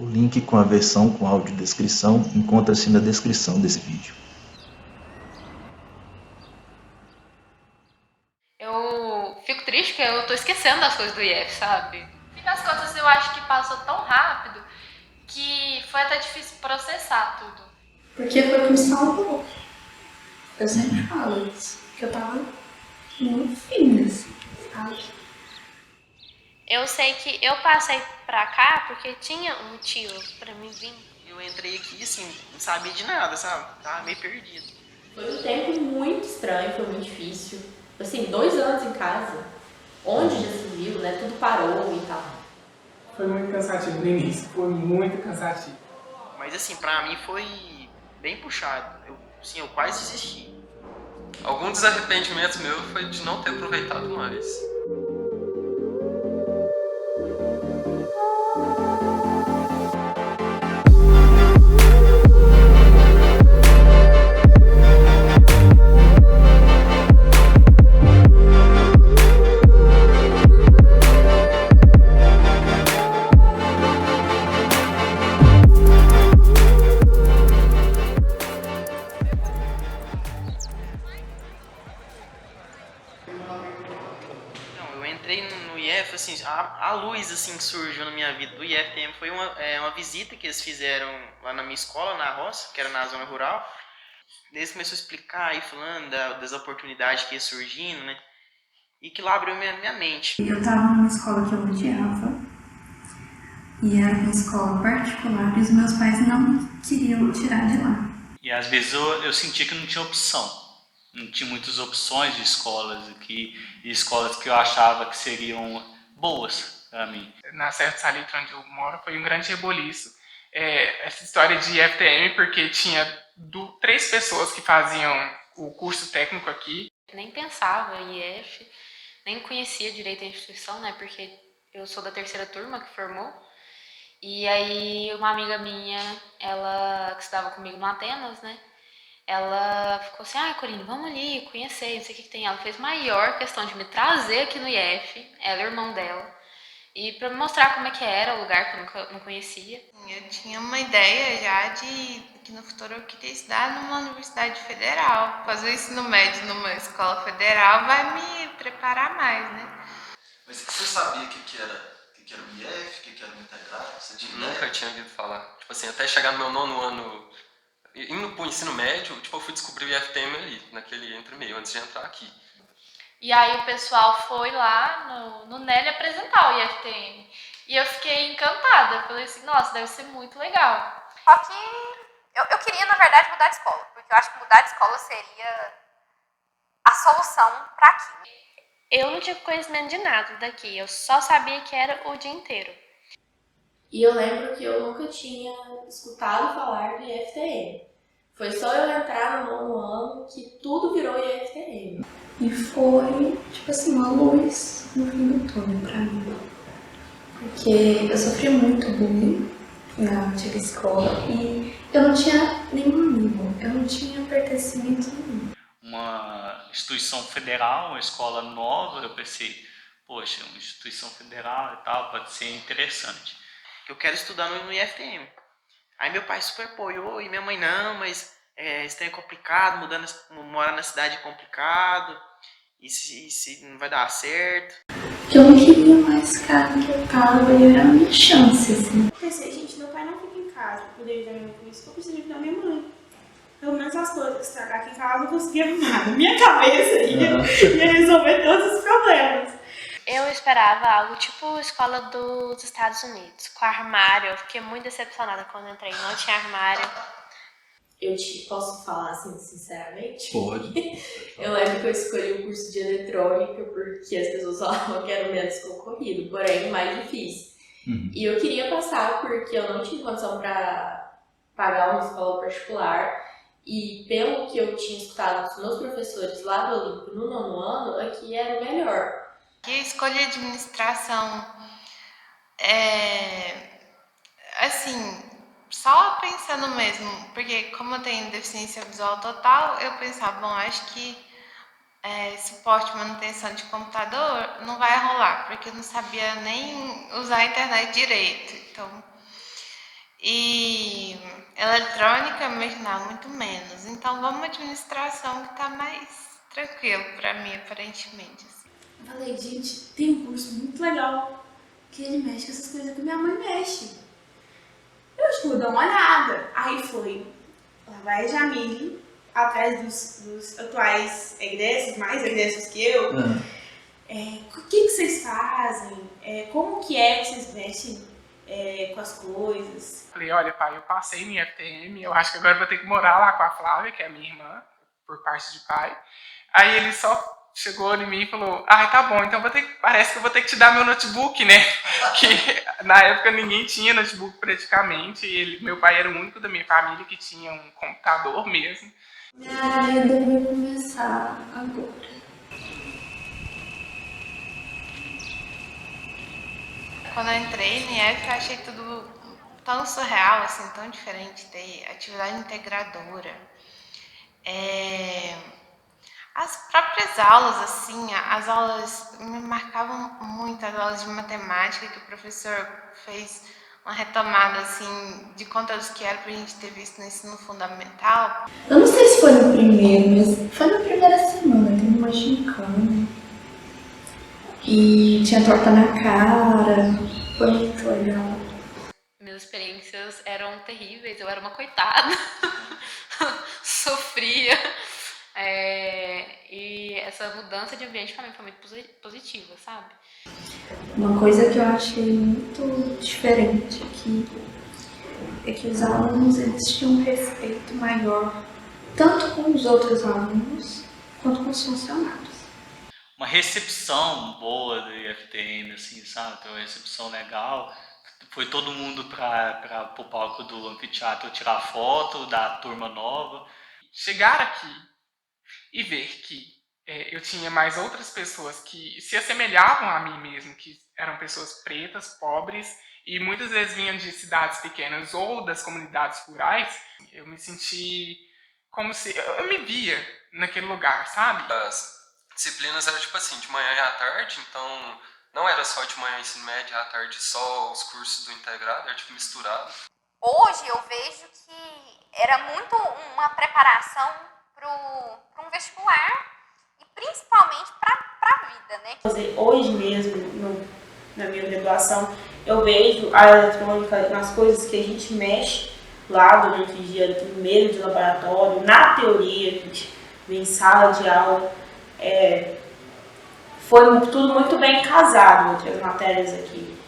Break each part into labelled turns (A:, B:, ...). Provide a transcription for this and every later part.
A: O link com a versão com audiodescrição encontra-se na descrição desse vídeo.
B: Eu fico triste que eu tô esquecendo das coisas do IF, sabe? No fim das contas, eu acho que passou tão rápido que foi até difícil processar tudo.
C: Porque foi o que me salvou. Eu sempre falo isso, que eu tava no fim, assim, sabe?
B: Eu sei que eu passei pra cá porque tinha um motivo pra mim vir.
D: Eu entrei aqui, assim, não sabia de nada, sabe? Tava meio perdido.
E: Foi um tempo muito estranho, foi muito difícil. Assim, 2 anos em casa, onde já se viu, né? Tudo parou e tal.
F: Foi muito cansativo no início, foi muito cansativo.
D: Mas, assim, pra mim foi bem puxado. Eu quase desisti.
G: Algum desarrependimento meu foi de não ter aproveitado mais.
D: Não, eu entrei no IF, assim, a luz, assim, que surgiu na minha vida do IFTM foi uma visita que eles fizeram lá na minha escola, na roça, que era na zona rural. Eles começaram a explicar aí, falando das oportunidades que ia surgindo, né? E que lá abriu minha mente.
C: Eu tava numa escola que eu odiava, e era uma escola particular, e os meus pais não queriam tirar de lá.
H: E às vezes eu sentia que não tinha opção. Não tinha muitas opções de escolas aqui, e escolas que eu achava que seriam boas para mim.
F: Na Serra do Salitre, onde eu moro, foi um grande reboliço. Essa história de FTM, porque tinha 3 pessoas que faziam o curso técnico aqui.
B: Nem pensava em IF, nem conhecia direito a instituição, né? Porque eu sou da terceira turma que formou. E aí uma amiga minha, ela que estudava comigo no Atenas, né? Ela ficou assim, Corine, vamos ali conhecer, não sei o que tem. Ela fez maior questão de me trazer aqui no IF, ela e o irmão dela, e pra me mostrar como é que era o lugar que eu nunca não conhecia.
I: Eu tinha uma ideia já de que no futuro eu queria estudar numa universidade federal. Fazer o ensino médio numa escola federal vai me preparar mais, né?
G: Mas você sabia o que era o IF, o que era o integrado? Você tinha ideia?
D: Nunca tinha ouvido falar. Tipo assim, até chegar no meu 9º ano, indo pro ensino médio, tipo, eu fui descobrir o IFTM ali, naquele entre-meio, antes de entrar aqui.
B: E aí o pessoal foi lá no NEL apresentar o IFTM. E eu fiquei encantada. Eu falei assim, nossa, deve ser muito legal.
J: Só que eu queria, na verdade, mudar de escola. Porque eu acho que mudar de escola seria a solução para aqui.
B: Eu não tinha conhecimento de nada daqui. Eu só sabia que era o dia inteiro.
E: E eu lembro que eu nunca tinha escutado falar de IFTM. Foi só eu entrar no 9º ano que tudo virou IFTM.
C: E foi, tipo assim, uma luz no fim do túnel pra mim. Porque eu sofri muito bullying na antiga escola e eu não tinha nenhum amigo, eu não tinha pertencimento nenhum.
H: Uma instituição federal, uma escola nova, eu pensei, poxa, uma instituição federal e tal, pode ser interessante.
D: Eu quero estudar no IFTM. Aí meu pai super apoiou e minha mãe não, mas esse trem é complicado, morar na cidade é complicado, e se não vai dar certo.
C: Porque eu não queria mais ficar onde eu tava e era a minha chance, assim.
K: Eu pensei, gente, meu pai não fica em casa pra poder ajudar minha mãe com isso, eu preciso ajudar minha mãe. Pelo menos as coisas que estragar aqui em casa eu não conseguia arrumar. Na minha cabeça ia resolver todos os problemas.
B: Eu esperava algo tipo escola dos Estados Unidos, com armário. Eu fiquei muito decepcionada quando entrei, não tinha armário.
E: Eu posso falar assim, sinceramente?
A: Pode.
E: Eu lembro que eu escolhi o curso de eletrônica porque as pessoas falavam que era o menos concorrido, porém o mais difícil. E eu queria passar porque eu não tinha condição para pagar uma escola particular. E pelo que eu tinha escutado dos meus professores lá do Olímpico no 9º ano, aqui era o melhor.
I: Que escolher administração assim, só pensando mesmo, porque como eu tenho deficiência visual total, eu pensava, bom, acho que suporte e manutenção de computador não vai rolar, porque eu não sabia nem usar a internet direito. Então, E eletrônica eu imaginava muito menos. Então vamos administração que tá mais tranquilo pra mim, aparentemente. Assim.
K: Eu falei, gente, tem um curso muito legal que ele mexe com essas coisas que minha mãe mexe. Eu vou dar uma olhada. Aí foi, lá vai a Jamile, atrás dos atuais egressos, mais egressos que eu. O que vocês fazem? Como que vocês mexem com as coisas?
F: Falei, olha pai, eu passei no IFTM, eu acho que agora eu vou ter que morar lá com a Flávia, que é a minha irmã, por parte de pai. Aí ele só chegou em mim e falou, tá bom, então parece que eu vou ter que te dar meu notebook, né? Que na época ninguém tinha notebook praticamente, e meu pai era o único da minha família que tinha um computador mesmo.
C: Eu deveria começar agora.
I: Quando eu entrei no IF, eu achei tudo tão surreal, assim, tão diferente. Ter atividade integradora. As próprias aulas, assim, as aulas me marcavam muito, as aulas de matemática, que o professor fez uma retomada, assim, de conteúdos que era pra gente ter visto no ensino fundamental.
C: Eu não sei se foi no primeiro, mas foi na primeira semana, teve uma gincana. E tinha torta na cara, foi muito legal.
B: Minhas experiências eram terríveis, eu era uma coitada, sofria. E essa mudança de ambiente pra mim foi muito positiva, sabe?
C: Uma coisa que eu achei muito diferente aqui é que os alunos eles tinham um respeito maior, tanto com os outros alunos quanto com os funcionários.
H: Uma recepção boa do IFTM, assim, sabe? Uma recepção legal. Foi todo mundo para o palco do anfiteatro tirar foto da turma nova.
F: Chegar aqui e ver que eu tinha mais outras pessoas que se assemelhavam a mim mesmo, que eram pessoas pretas, pobres, e muitas vezes vinham de cidades pequenas ou das comunidades rurais, eu me senti como se... Eu me via naquele lugar, sabe?
L: As disciplinas eram tipo assim, de manhã e à tarde, então não era só de manhã ensino médio e à tarde só os cursos do integrado, era tipo misturado.
J: Hoje eu vejo que era muito uma preparação para um vestibular e principalmente para a vida, né?
K: Hoje mesmo, na minha graduação, eu vejo a eletrônica nas coisas que a gente mexe lá durante o dia, no meio de laboratório, na teoria, a gente vê em sala de aula. Foi tudo muito bem casado entre as matérias aqui.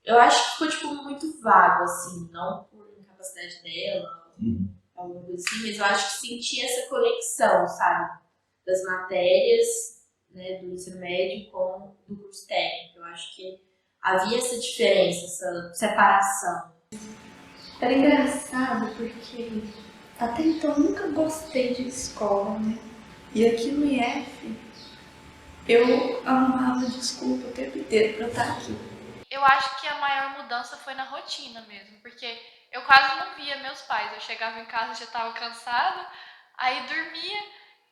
E: Eu acho que ficou tipo, muito vago, assim, não por incapacidade dela, alguma coisa assim, mas eu acho que senti essa conexão, sabe? Das matérias, né, do ensino médio com do curso técnico. Eu acho que havia essa diferença, essa separação.
C: Era engraçado porque até então eu nunca gostei de escola, né? E aqui no IF eu arrumava desculpa o tempo inteiro pra eu estar aqui.
B: Eu acho que a maior mudança foi na rotina mesmo, porque eu quase não via meus pais. Eu chegava em casa, já estava cansada, aí dormia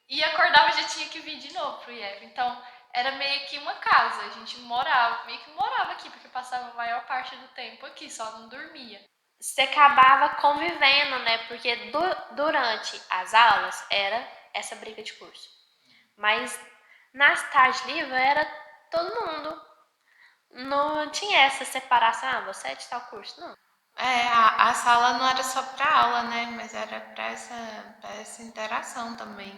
B: e acordava e já tinha que vir de novo pro IF. Então era meio que uma casa, a gente meio que morava aqui, porque passava a maior parte do tempo aqui, só não dormia.
M: Você acabava convivendo, né? Porque durante as aulas era essa briga de curso. Mas nas tardes livres era todo mundo. Não tinha essa separação, você é de tal curso, não.
I: A sala não era só para aula, né? Mas era para essa interação também.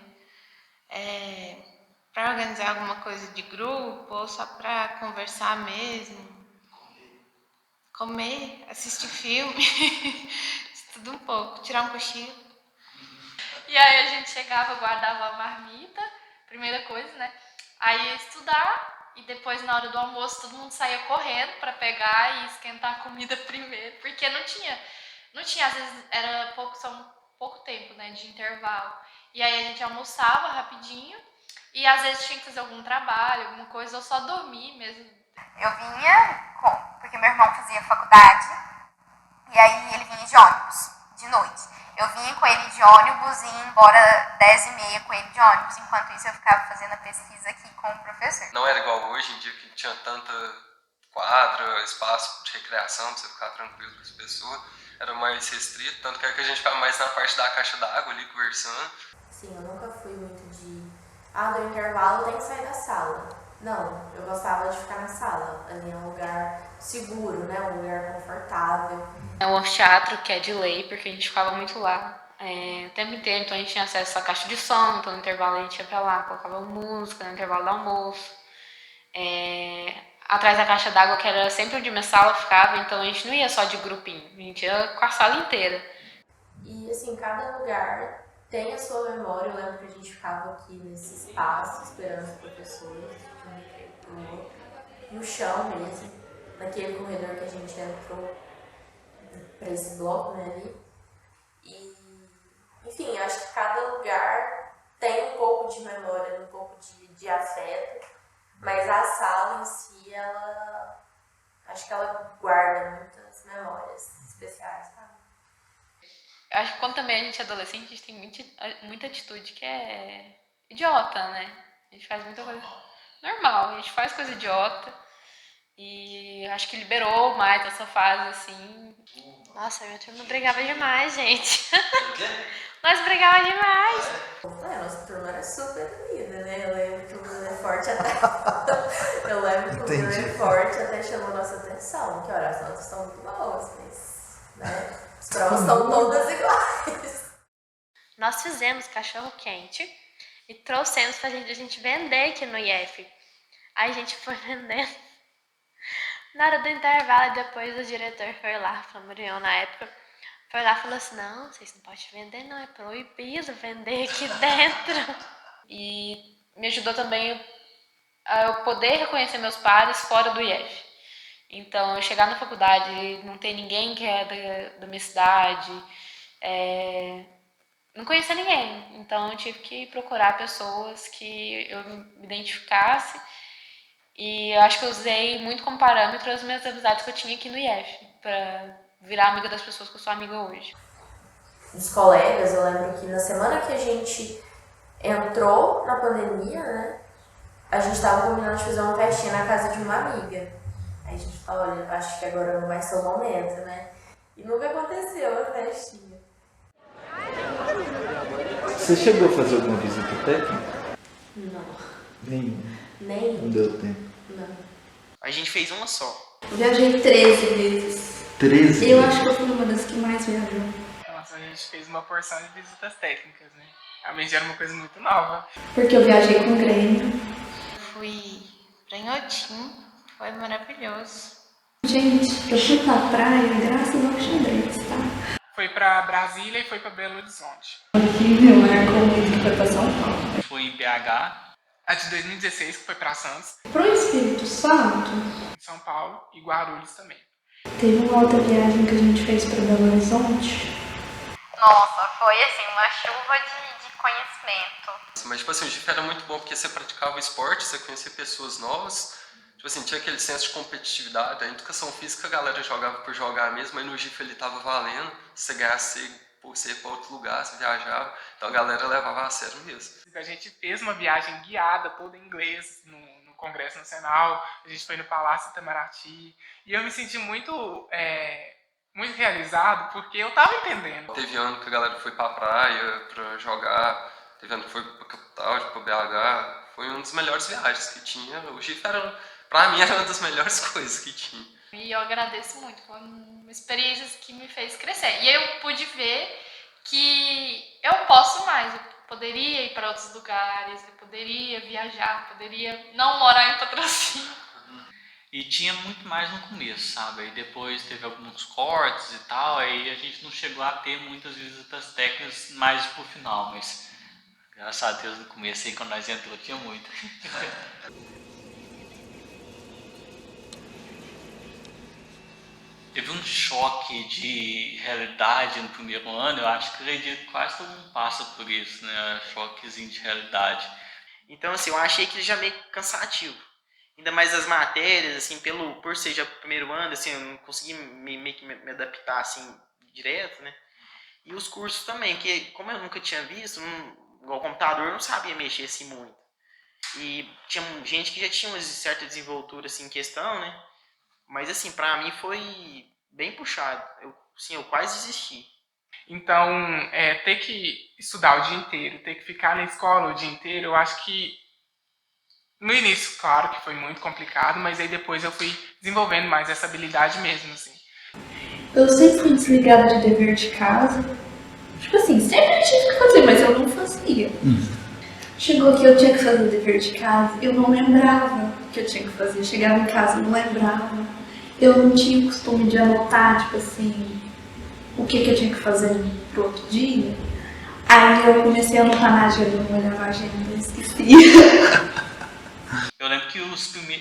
I: Para organizar alguma coisa de grupo ou só para conversar mesmo. Comer, assistir filme, tudo um pouco, tirar um cochilo.
B: E aí a gente chegava, guardava a marmita, primeira coisa, né? Aí ia estudar e depois na hora do almoço todo mundo saía correndo para pegar e esquentar a comida primeiro, porque não tinha, às vezes era pouco tempo, né, de intervalo. E aí a gente almoçava rapidinho e às vezes tinha que fazer algum trabalho, alguma coisa, ou só dormir mesmo.
J: Eu vinha, porque meu irmão fazia faculdade, e aí ele vinha de ônibus, de noite. Eu vinha com ele de ônibus e ia embora 10h30 com ele de ônibus. Enquanto isso eu ficava fazendo a pesquisa aqui com o professor.
L: Não era igual hoje em dia que tinha tanta quadra, espaço de recreação, pra você ficar tranquilo com as pessoas, era mais restrito, tanto que a gente ficava mais na parte da caixa d'água ali, conversando.
E: Sim, eu nunca fui muito de... do intervalo tem que sair da sala. Não, eu gostava de ficar na sala. Ali é um lugar seguro, né? Um lugar confortável.
B: É um anfiteatro que é de lei, porque a gente ficava muito lá o tempo inteiro, então a gente tinha acesso à caixa de som, então no intervalo a gente ia pra lá, colocava música no intervalo do almoço. Atrás da caixa d'água, que era sempre onde minha sala ficava, então a gente não ia só de grupinho, a gente ia com a sala inteira.
E: E assim, cada lugar tem a sua memória. Eu lembro que a gente ficava aqui nesse espaço, esperando os professores, de um recreio pro outro, no chão mesmo, naquele corredor que a gente entrou para esse bloco, né, ali. E, enfim, acho que cada lugar tem um pouco de memória, um pouco de afeto, mas a sala em si, acho que ela guarda muitas memórias especiais, sabe?
B: Eu acho que quando também a gente é adolescente, a gente tem muita atitude que é idiota, né? A gente faz muita coisa normal, a gente faz coisa idiota. E acho que liberou mais essa fase, assim.
M: Nossa, minha turma brigava demais, gente.
G: O quê?
M: Nós brigava demais.
E: Nossa turma era super unida, né? Eu lembro que o Bruno é forte até... Eu lembro que o Bruno é forte até chamou nossa atenção. Que olha, as notas estão muito boas, mas... né? As provas estão todas iguais.
M: Nós fizemos cachorro quente e trouxemos pra gente vender aqui no IF. Aí a gente foi vendendo. Na hora do intervalo, depois o diretor foi lá, Flamurion na época, foi lá e falou assim, não, vocês não podem vender não, é proibido vender aqui dentro. E me ajudou também a eu poder reconhecer meus pares fora do IF. Então, eu chegar na faculdade e não ter ninguém que é da minha cidade, não conhecia ninguém. Então, eu tive que procurar pessoas que eu me identificasse. E eu acho que eu usei muito como parâmetro as minhas amizades que eu tinha aqui no IF, pra virar amiga das pessoas que eu sou amiga hoje.
E: Dos colegas, eu lembro que na semana que a gente entrou na pandemia, né, a gente tava combinando de fazer uma festinha na casa de uma amiga. Aí a gente falou, olha, acho que agora não vai ser o momento, né? E nunca aconteceu a festinha.
A: Você chegou a fazer alguma visita técnica?
E: Não.
A: Nenhuma.
E: Nem.
A: Não deu tempo.
E: Não.
D: A gente fez uma só.
C: Eu viajei 13 vezes.
A: 13?
C: Eu acho que eu fui uma das que mais viajou.
F: Nossa, a gente fez uma porção de visitas técnicas, né? Realmente era uma coisa muito nova.
C: Porque eu viajei com o Grêmio.
I: Fui pra Inhotim, foi maravilhoso.
C: Gente, eu fui pra praia graças ao xadrez, tá?
F: Foi pra Brasília e foi pra Belo Horizonte.
C: Horrível, marcou muito que foi pra São Paulo.
H: Foi em BH.
F: A de 2016, que foi pra Santos.
C: Pro Espírito Santo,
F: São Paulo e Guarulhos também.
C: teve uma outra viagem que a gente fez pra Belo Horizonte.
J: Nossa, foi assim, uma chuva de conhecimento.
L: Mas, tipo assim, o GIF era muito bom porque você praticava esporte, você conhecia pessoas novas. Tipo assim, tinha aquele senso de competitividade. A educação física a galera jogava por jogar mesmo, aí no GIF ele tava valendo. Se você ganhasse, você ia pra outro lugar, você viajava. Então a galera levava a sério mesmo.
F: A gente fez uma viagem guiada, toda em inglês, no Congresso Nacional. A gente foi no Palácio Itamaraty. E eu me senti muito realizado, porque eu tava entendendo.
L: Teve ano que a galera foi pra praia pra jogar. Teve ano que foi pra capital, pra BH. Foi uma das melhores viagens que tinha. O GIF pra mim era uma das melhores coisas que tinha.
B: E eu agradeço muito, foi uma experiência que me fez crescer. E aí eu pude ver que eu posso mais, eu poderia ir para outros lugares, eu poderia viajar, poderia não morar em Patrocínio.
H: E tinha muito mais no começo, sabe? Aí depois teve alguns cortes e tal, aí a gente não chegou a ter muitas visitas técnicas mais pro final, mas graças a Deus no começo aí quando nós entramos tinha muito. Teve um choque de realidade no primeiro ano, eu acho que acredito que quase todo mundo passa por isso, né? Choquezinho de realidade.
D: Então, assim, eu achei que já meio cansativo. Ainda mais as matérias, assim, por ser já o primeiro ano, assim, eu não consegui meio que me adaptar, assim, direto, né? E os cursos também, que como eu nunca tinha visto, igual computador, eu não sabia mexer, assim, muito. E tinha gente que já tinha uma certa desenvoltura, assim, em questão, né? Mas assim, pra mim foi bem puxado. Eu quase desisti.
F: Então, ter que estudar o dia inteiro, ter que ficar na escola o dia inteiro, eu acho que no início, claro que foi muito complicado, mas aí depois eu fui desenvolvendo mais essa habilidade mesmo, assim.
C: Eu sempre fui desligada de dever de casa. Tipo assim, sempre tive que fazer, mas eu não fazia. Chegou que eu tinha que fazer o dever de casa, eu não lembrava que eu tinha que fazer. Chegava em casa, não lembrava. Eu não tinha o costume de anotar, tipo assim, o que eu tinha que fazer pro outro dia. Aí eu comecei a anotar na agenda, eu não olhava a agenda, eu esquecia.
H: Eu lembro que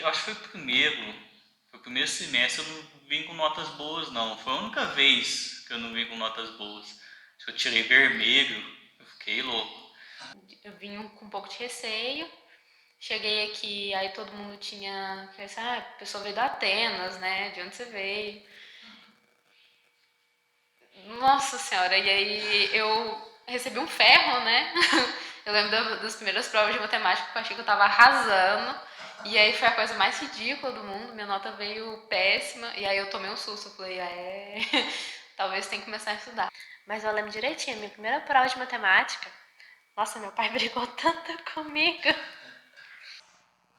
H: acho que foi o primeiro semestre eu não vim com notas boas, não. Foi a única vez que eu não vim com notas boas. Acho que eu tirei vermelho, eu fiquei louco.
B: Eu vim com um pouco de receio. Cheguei aqui, aí todo mundo tinha... a pessoa veio da Atenas, né? De onde você veio? Nossa Senhora, e aí eu recebi um ferro, né? Eu lembro das primeiras provas de matemática que eu achei que eu tava arrasando. E aí foi a coisa mais ridícula do mundo, minha nota veio péssima. E aí eu tomei um susto, eu falei, talvez tenha que começar a estudar.
M: Mas eu lembro direitinho, minha primeira prova de matemática, nossa, meu pai brigou tanto comigo.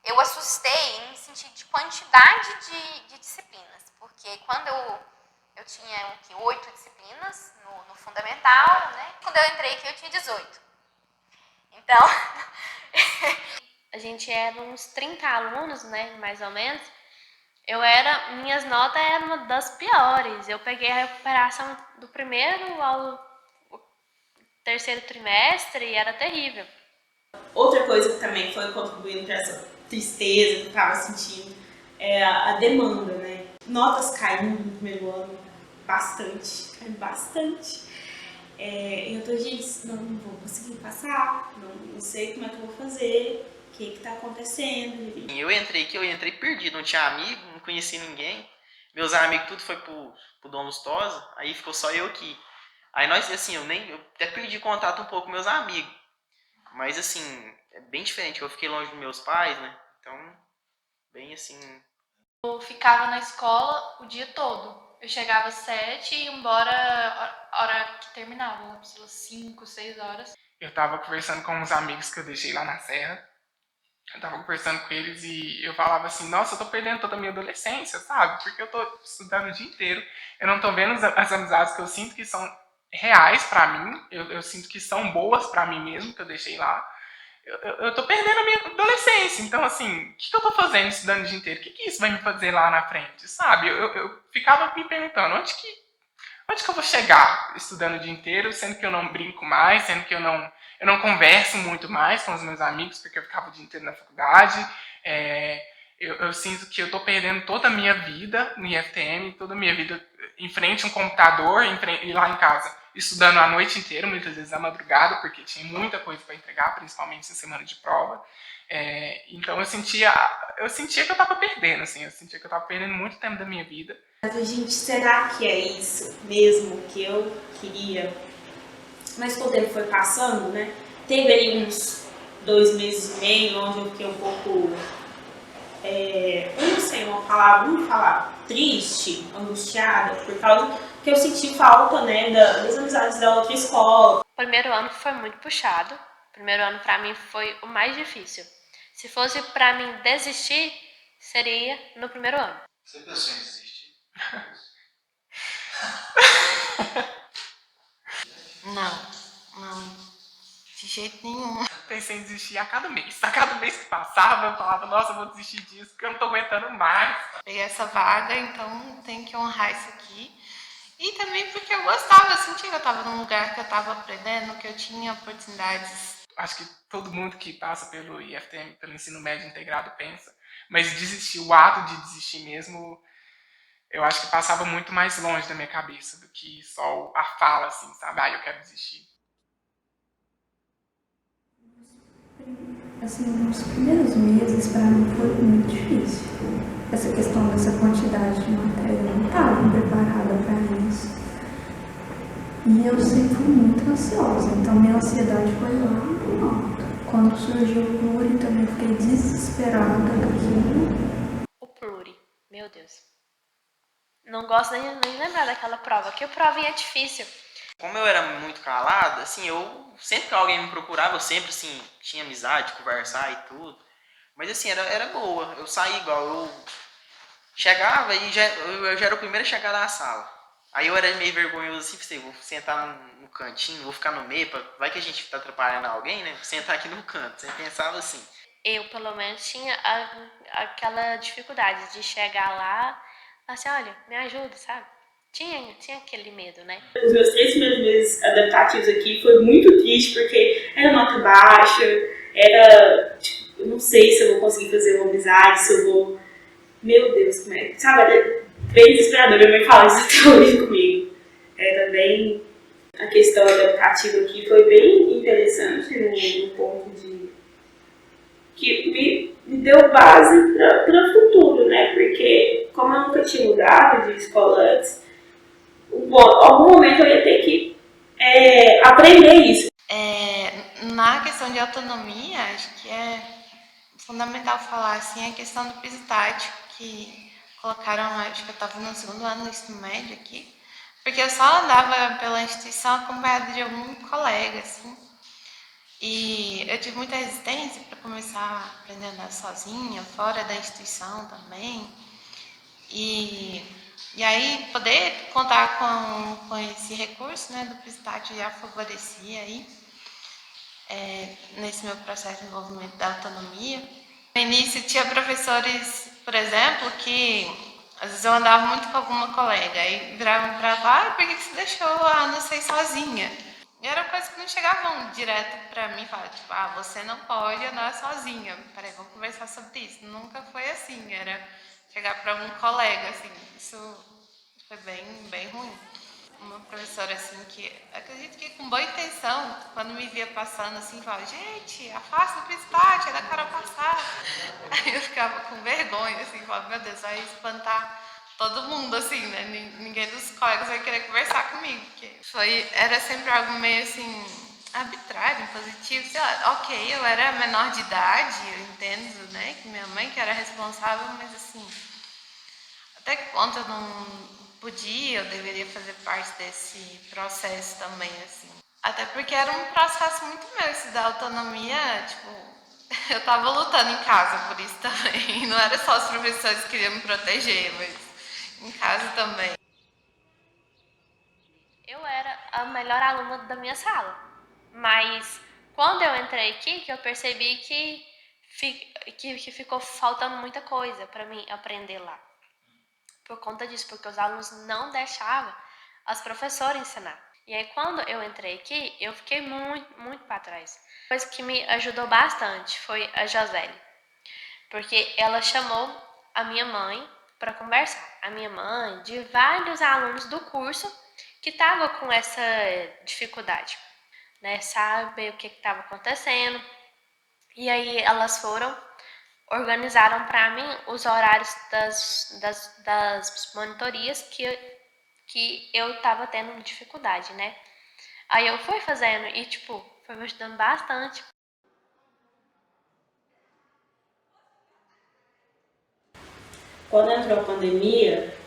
J: Eu assustei em sentido de quantidade de disciplinas, porque quando eu tinha 8 disciplinas no fundamental, né? Quando eu entrei aqui eu tinha 18. Então...
M: A gente era uns 30 alunos, né, mais ou menos. Minhas notas eram uma das piores. Eu peguei a recuperação do primeiro ao terceiro trimestre e era terrível.
K: Outra coisa que também foi contribuindo para essa tristeza que eu estava sentindo é a demanda, né? Notas caindo no primeiro ano, caindo bastante. Eu tô, gente, não vou conseguir passar, não sei como é que eu vou fazer, o que tá acontecendo.
D: Eu entrei perdido, não tinha amigo, não conhecia ninguém. Meus amigos tudo foi pro Dom Lustosa, aí ficou só eu aqui. Aí nós, assim, eu até perdi contato um pouco com meus amigos. Mas assim, é bem diferente, eu fiquei longe dos meus pais, né? Então, bem assim...
B: Eu ficava na escola o dia todo. Eu chegava às 7 e ia embora a hora que terminava, lá pelas 5, 6 horas.
F: Eu tava conversando com uns amigos que eu deixei lá na Serra. Eu tava conversando com eles e eu falava assim, nossa, eu tô perdendo toda a minha adolescência, sabe? Porque eu tô estudando o dia inteiro. Eu não tô vendo as amizades que eu sinto que são reais pra mim. Eu sinto que são boas pra mim mesmo, que eu deixei lá. Eu tô perdendo a minha adolescência. Então, assim, o que eu tô fazendo estudando o dia inteiro? O que isso vai me fazer lá na frente, sabe? Eu ficava me perguntando, onde que eu vou chegar estudando o dia inteiro, sendo que eu não brinco mais, sendo que eu não converso muito mais com os meus amigos, porque eu ficava o dia inteiro na faculdade. Eu sinto que eu tô perdendo toda a minha vida no IFTM, toda a minha vida em frente a um computador, e lá em casa estudando a noite inteira, muitas vezes à madrugada, porque tinha muita coisa para entregar, principalmente na semana de prova. Então eu sentia que eu estava perdendo, assim, eu sentia que eu estava perdendo muito tempo da minha vida.
K: Mas, gente, será que é isso mesmo que eu queria? Mas o tempo foi passando, né? Teve ali uns 2 meses e meio, onde eu fiquei um pouco, eu não sei uma palavra, vamos falar, triste, angustiada, por causa que eu senti falta, né, das amizades da outra escola.
M: O primeiro ano foi muito puxado. O primeiro ano pra mim foi o mais difícil. Se fosse pra mim desistir, seria no primeiro ano.
G: Você pensou em desistir?
I: Não, de jeito nenhum.
F: Pensei em desistir a cada mês. A cada mês que passava, eu falava, nossa, eu vou desistir disso, porque eu não tô aguentando mais.
I: Peguei essa vaga, então tenho que honrar isso aqui. E também porque eu gostava, eu sentia que eu estava num lugar que eu estava aprendendo, que eu tinha oportunidades.
F: Acho que todo mundo que passa pelo IFTM, pelo ensino médio integrado, pensa. Mas desistir, o ato de desistir mesmo, eu acho que passava muito mais longe da minha cabeça do que só a fala, assim, sabe? Eu quero desistir.
C: Assim, nos primeiros meses, para mim, foi muito difícil. Essa questão dessa quantidade de matéria, eu não estava preparada para isso. E eu sempre fui muito ansiosa, então minha ansiedade foi lá no alto. Quando surgiu o Pluri, também fiquei desesperada daquilo.
M: O Pluri, meu Deus. Não gosto nem lembrar daquela prova, que a provinha é difícil.
D: Como eu era muito calado, assim, eu sempre que alguém me procurava, eu sempre, assim, tinha amizade, conversar e tudo. Mas, assim, era boa. Eu saía igual, eu chegava e eu já era o primeiro a chegar na sala. Aí eu era meio vergonhoso, assim, pensei, vou sentar no cantinho, vou ficar no meio, vai que a gente tá atrapalhando alguém, né? Vou sentar aqui no canto. Você pensava assim.
M: Eu, pelo menos, tinha aquela dificuldade de chegar lá e falar assim, olha, me ajuda, sabe? Tinha aquele medo, né?
K: Os meus 3 primeiros meses adaptativos aqui foi muito triste, porque era nota baixa, era, tipo, eu não sei se eu vou conseguir fazer uma amizade, se eu vou... Meu Deus, como é? Sabe, era bem desesperador. Minha mãe fala isso até hoje comigo. Era bem... A questão adaptativa aqui foi bem interessante no ponto de... que me deu base para o futuro, né? Porque, como eu nunca tinha mudado de escola antes, em algum momento eu ia ter que aprender isso.
I: Na questão de autonomia, acho que é fundamental falar assim a questão do piso tático, que colocaram, acho que eu estava no 2º ano do ensino médio aqui, porque eu só andava pela instituição acompanhada de algum colega, assim, e eu tive muita resistência para começar a aprender a andar sozinha, fora da instituição também, e aí poder contar com esse recurso, né, do piso tático já favorecia aí, nesse meu processo de desenvolvimento da autonomia. No início tinha professores, por exemplo, que às vezes eu andava muito com alguma colega, aí viravam pra lá, por que você deixou a Ana sair sozinha? E era coisa que não chegavam direto pra mim e falavam, tipo, você não pode andar sozinha. Peraí, vamos conversar sobre isso. Nunca foi assim, era chegar pra um colega, assim, isso foi bem ruim. Uma professora, assim, que acredito que com boa intenção, quando me via passando, assim, falava, gente, afasta o piso tático, é da cara passar. Aí eu ficava com vergonha, assim, falava, meu Deus, vai espantar todo mundo, assim, né? Ninguém dos colegas vai querer conversar comigo, porque era sempre algo meio, assim, arbitrário, impositivo, sei lá. Ok, eu era menor de idade, eu entendo, né, que minha mãe que era responsável, mas, assim, até que ponto eu não podia, eu deveria fazer parte desse processo também, assim. Até porque era um processo muito meu, esse da autonomia, tipo, eu tava lutando em casa por isso também. Não era só os professores que queriam me proteger, mas em casa também.
M: Eu era a melhor aluna da minha sala, mas quando eu entrei aqui, que eu percebi que ficou faltando muita coisa para mim aprender lá. Por conta disso, porque os alunos não deixavam as professoras ensinar. E aí, quando eu entrei aqui, eu fiquei muito para trás. A coisa que me ajudou bastante foi a Joseli, porque ela chamou a minha mãe para conversar. A minha mãe, de vários alunos do curso que estavam com essa dificuldade, né? Saber o que estava acontecendo. E aí, elas organizaram para mim os horários das monitorias que eu estava tendo dificuldade, né? Aí eu fui fazendo e, tipo, foi me ajudando bastante.
K: Quando entrou a pandemia,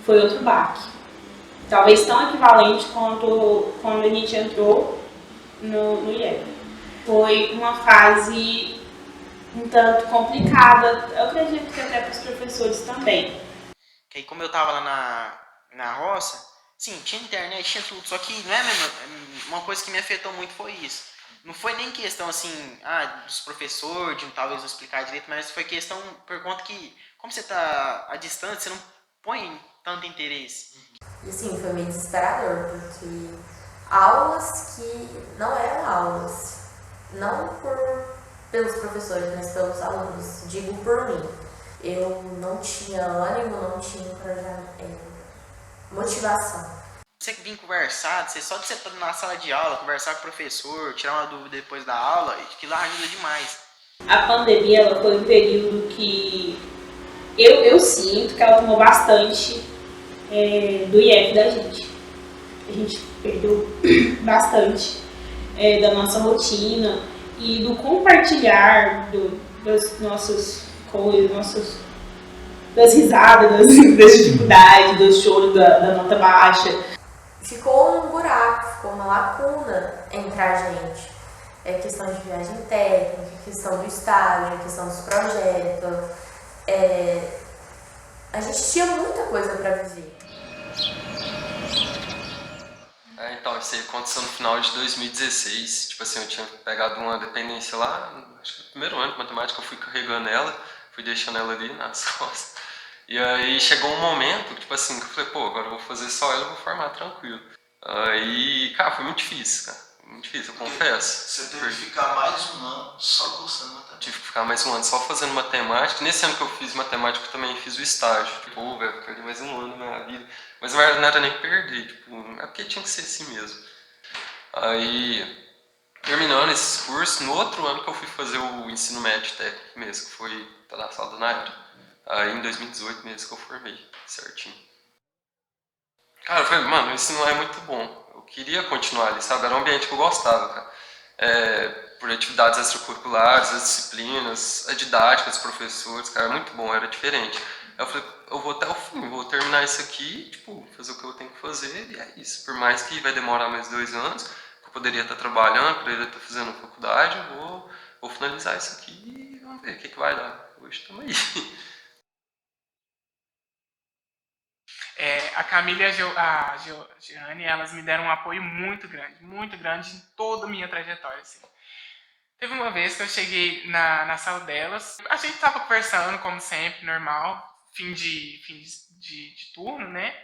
K: foi outro baque. Talvez tão equivalente quanto quando a gente entrou no IEP. Foi uma fase um tanto complicada, eu acredito que até para os professores também.
D: Que aí, como eu tava lá na roça, sim, tinha internet, tinha tudo, só que não é mesmo, uma coisa que me afetou muito foi isso. Não foi nem questão assim, dos professores, de talvez não explicar direito, mas foi questão por conta que, como você tá à distância, você não põe tanto interesse.
E: E assim, foi meio desesperador, porque aulas que não eram aulas, não pelos professores, mas pelos alunos, digo por mim. Eu não tinha ânimo, não tinha motivação.
D: Você vir conversar, só de você estar na sala de aula, conversar com o professor, tirar uma dúvida depois da aula, que lá ajuda demais.
K: A pandemia ela foi um período que eu sinto que ela tomou bastante do IEP da gente. A gente perdeu bastante da nossa rotina e do compartilhar das nossas coisas, das risadas, das dificuldades, do choro, da nota baixa.
E: Ficou um buraco, ficou uma lacuna entre a gente. É questão de viagem técnica, questão do estágio, questão dos projetos. A gente tinha muita coisa para viver.
L: Então, isso aí aconteceu no final de 2016. Tipo assim, eu tinha pegado uma dependência lá, acho que no primeiro ano de matemática, eu fui carregando ela, fui deixando ela ali nas costas. E aí chegou um momento, tipo assim, que eu falei, pô, agora eu vou fazer só ela e vou formar tranquilo. Aí, cara, foi muito difícil, cara. Muito difícil, eu confesso.
G: Você teve que ficar mais um ano só cursando matemática.
L: Tive que ficar mais um ano só fazendo matemática. Nesse ano que eu fiz matemática, eu também fiz o estágio. Pô, velho, perdi mais um ano na minha vida. Mas não era nem perder, tipo, é porque tinha que ser assim mesmo. Aí, terminando esses cursos, no outro ano que eu fui fazer o ensino médio técnico mesmo, que foi da sala do Nair. Aí em 2018 mesmo que eu formei, certinho. Cara, eu falei, mano, o ensino lá é muito bom. Eu queria continuar ali, sabe? Era um ambiente que eu gostava, cara. Por atividades extracurriculares, as disciplinas, a didática dos professores, cara, muito bom, era diferente. Aí eu falei, eu vou até o fim, vou terminar isso aqui, tipo, fazer o que eu tenho que fazer, e é isso. Por mais que vai demorar mais 2 anos, que eu poderia estar trabalhando, poderia estar fazendo faculdade, eu vou finalizar isso aqui e vamos ver o que vai dar. Hoje estamos aí.
F: A Camila e a Giane, elas me deram um apoio muito grande em toda a minha trajetória, assim. Teve uma vez que eu cheguei na sala delas, a gente tava conversando, como sempre, normal, fim de turno, né?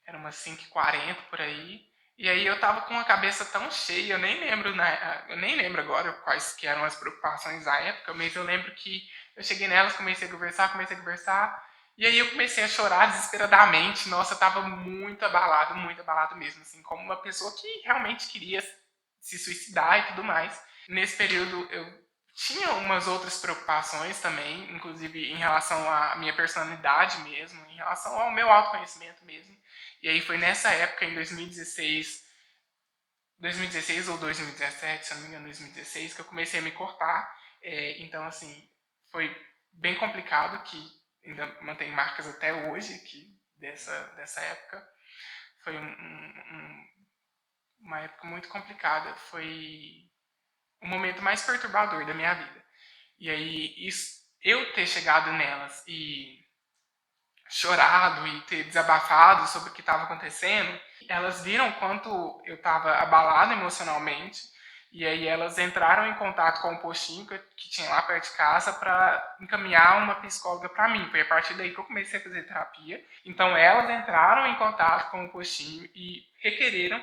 F: Era umas 5h40 por aí. E aí eu tava com a cabeça tão cheia, eu nem lembro agora quais que eram as preocupações da época, mas eu lembro que eu cheguei nelas, comecei a conversar, e aí eu comecei a chorar desesperadamente. Nossa, eu tava muito abalado mesmo, assim, como uma pessoa que realmente queria se suicidar e tudo mais. Nesse período eu tinha umas outras preocupações também, inclusive em relação à minha personalidade mesmo, em relação ao meu autoconhecimento mesmo. E aí foi nessa época, em 2016 ou 2017, se eu não me engano, 2016, que eu comecei a me cortar. Então, assim, foi bem complicado, que ainda mantém marcas até hoje dessa época. Foi uma época muito complicada, foi o momento mais perturbador da minha vida. E aí, eu ter chegado nelas e chorado e ter desabafado sobre o que estava acontecendo, elas viram quanto eu estava abalado emocionalmente, e aí elas entraram em contato com o postinho que tinha lá perto de casa para encaminhar uma psicóloga para mim. Foi a partir daí que eu comecei a fazer terapia. Então elas entraram em contato com o postinho e requereram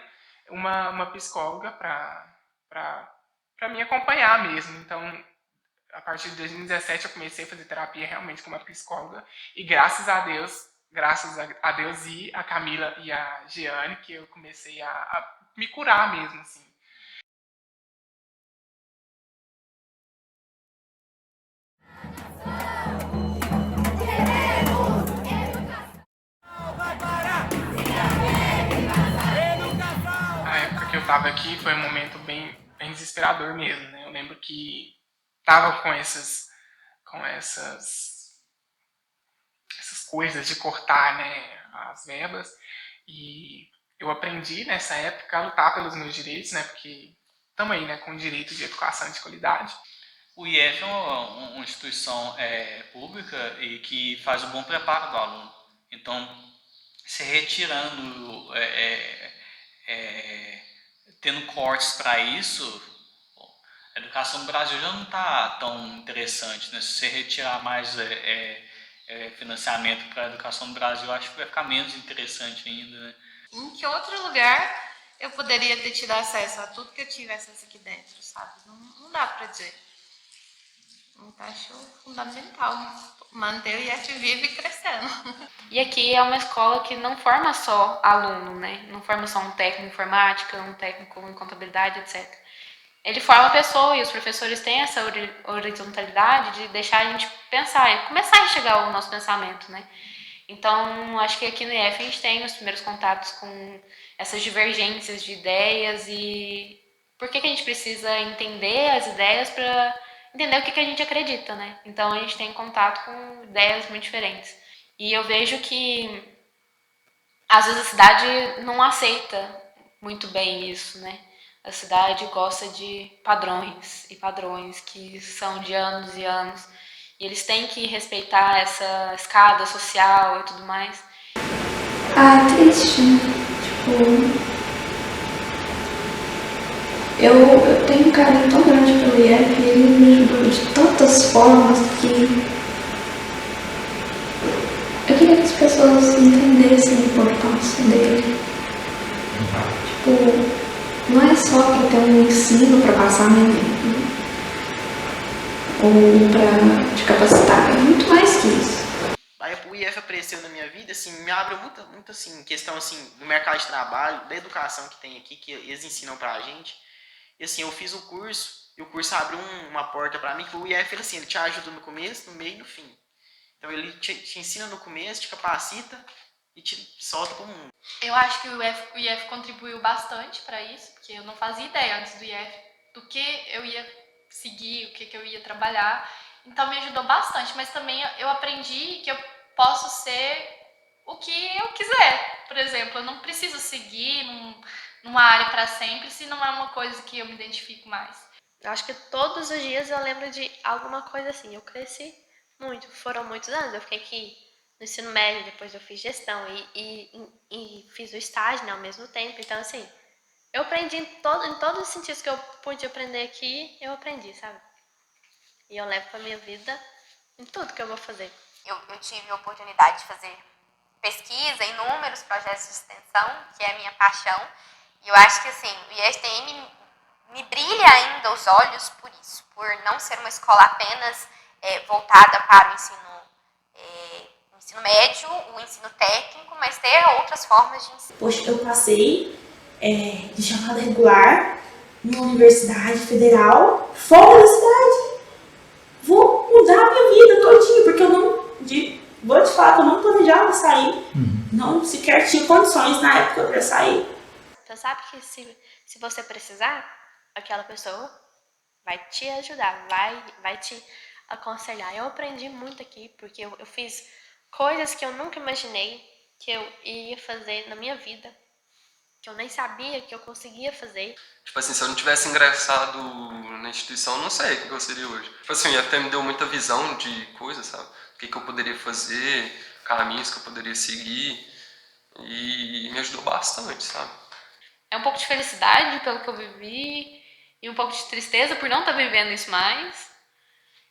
F: uma psicóloga para me acompanhar mesmo. Então, a partir de 2017 eu comecei a fazer terapia realmente com uma psicóloga, e graças a Deus e a Camila e a Giane, que eu comecei a me curar mesmo, assim. A época que eu tava aqui foi um momento bem desesperador mesmo, né? Eu lembro que tava com essas coisas de cortar, né, as verbas, e eu aprendi nessa época a lutar pelos meus direitos, né, porque também, né, com o direito de educação de qualidade.
H: O IF é uma instituição pública e que faz um bom preparo do aluno. Então, se retirando, tendo cortes para isso, a educação no Brasil já não está tão interessante, né? Se você retirar mais financiamento para a educação no Brasil, acho que vai ficar menos interessante ainda, né?
I: Em que outro lugar eu poderia ter tido acesso a tudo que eu tive acesso aqui dentro, sabe? Não dá para dizer. Então, acho fundamental manter o IF vivo e crescendo.
B: E aqui é uma escola que não forma só aluno, né? Não forma só um técnico em informática, um técnico em contabilidade, etc. Ele forma a pessoa, e os professores têm essa horizontalidade de deixar a gente pensar e começar a enxergar o nosso pensamento, né? Então, acho que aqui no IF a gente tem os primeiros contatos com essas divergências de ideias e por que a gente precisa entender as ideias para entender o que a gente acredita, né? Então, a gente tem contato com ideias muito diferentes. E eu vejo que às vezes a cidade não aceita muito bem isso, né? A cidade gosta de padrões e padrões que são de anos e anos. E eles têm que respeitar essa escada social e tudo mais.
C: Ah, é triste, né? Tipo, eu tenho um carinho tão grande pelo IF, ele me ajudou de tantas formas que eu queria que as pessoas entendessem a importância dele. Tipo, não é só para ter um ensino para passar memento, ou para te capacitar, é muito mais que isso.
D: Aí o IF apareceu na minha vida, assim, me abre muito assim, questão assim, do mercado de trabalho, da educação que tem aqui, que eles ensinam pra gente. E assim, eu fiz o curso, e o curso abriu uma porta pra mim, que o IF, assim, ele te ajuda no começo, no meio e no fim. Então ele te ensina no começo, te capacita e te solta pro mundo.
N: Eu acho que o IF contribuiu bastante para isso, porque eu não fazia ideia antes do IF do que eu ia seguir, o que eu ia trabalhar. Então me ajudou bastante, mas também eu aprendi que eu posso ser o que eu quiser. Por exemplo, eu não preciso seguir numa área para sempre se não é uma coisa que eu me identifico mais.
M: Eu acho que todos os dias eu lembro de alguma coisa assim. Eu cresci muito, foram muitos anos. Eu fiquei aqui no ensino médio, depois eu fiz gestão e fiz o estágio, né, ao mesmo tempo. Então, assim, eu aprendi em todos os sentidos que eu pude aprender aqui, eu aprendi, sabe? E eu levo pra minha vida em tudo que eu vou fazer.
J: Eu tive a oportunidade de fazer pesquisa, inúmeros projetos de extensão, que é a minha paixão. E eu acho que assim, o IFTM me brilha ainda os olhos por isso, por não ser uma escola apenas voltada para o ensino médio, o ensino técnico, mas ter outras formas de ensino.
K: Poxa, eu passei de chamada regular numa universidade federal fora da cidade. Vou mudar a minha vida todinha, porque eu não... Vou te falar que eu não planejava sair. Não sequer tinha condições na época para sair.
M: Então sabe que se você precisar, aquela pessoa vai te ajudar, vai te aconselhar. Eu aprendi muito aqui, porque eu fiz coisas que eu nunca imaginei que eu ia fazer na minha vida, que eu nem sabia que eu conseguia fazer.
L: Tipo assim, se eu não tivesse ingressado na instituição, eu não sei o que eu seria hoje. Tipo assim, o IFT me deu muita visão de coisas, sabe? O que eu poderia fazer, caminhos que eu poderia seguir, e me ajudou bastante, sabe?
B: É um pouco de felicidade pelo que eu vivi, e um pouco de tristeza por não estar vivendo isso mais.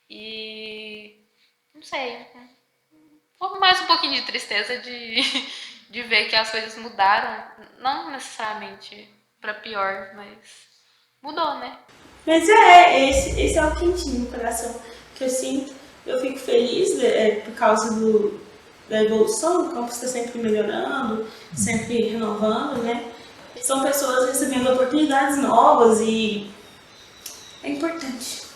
B: E não sei, mais um pouquinho de tristeza de ver que as coisas mudaram, não necessariamente para pior, mas mudou, né?
K: Mas esse é o quentinho no coração que eu sinto. Eu fico feliz por causa da evolução, o campus está sempre melhorando, sempre renovando, né? São pessoas recebendo oportunidades novas e é importante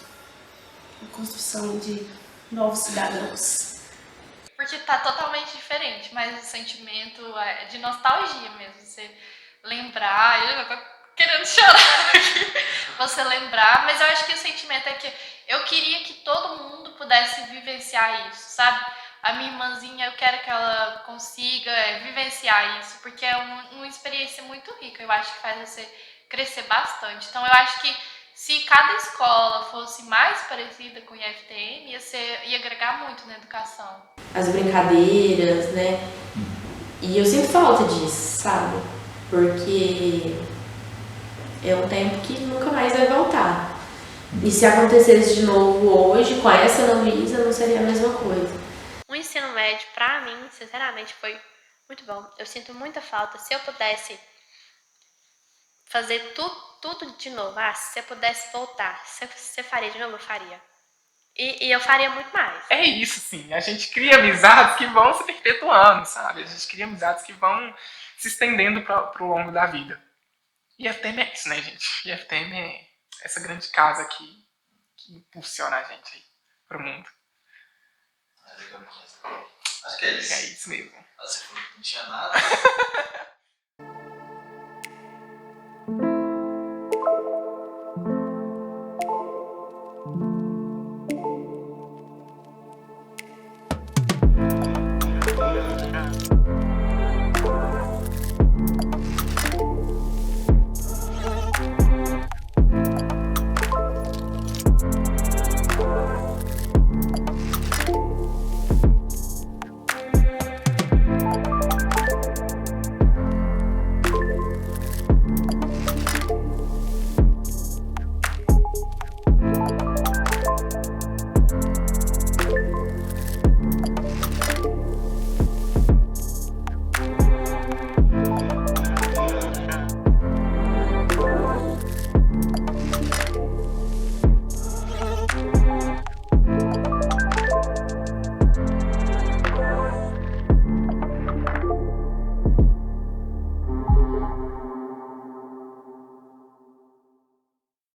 K: a construção de novos cidadãos.
N: Porque tá totalmente diferente, mas o sentimento é de nostalgia mesmo. Você lembrar, eu tô querendo chorar aqui. Você lembrar, mas eu acho que o sentimento é que eu queria que todo mundo pudesse vivenciar isso, sabe? A minha irmãzinha, eu quero que ela consiga vivenciar isso, porque é uma experiência muito rica. Eu acho que faz você crescer bastante. Então eu acho que se cada escola fosse mais parecida com o IFTM, ia agregar muito na educação.
E: As brincadeiras, né? E eu sinto falta disso, sabe? Porque é um tempo que nunca mais vai voltar. E se acontecesse de novo hoje, com essa Ana Luísa, não seria a mesma coisa.
M: O ensino médio, pra mim, sinceramente, foi muito bom. Eu sinto muita falta. Se eu pudesse fazer tudo de novo, se eu pudesse voltar, se você faria de novo, eu faria. E eu faria muito mais.
F: É isso, sim. A gente cria amizades que vão se perpetuando, sabe? A gente cria amizades que vão se estendendo pro longo da vida. E IFTM é isso, né, gente? IFTM é essa grande casa que impulsiona a gente aí pro mundo.
G: Acho que é isso.
F: É isso mesmo.
G: Não tinha nada.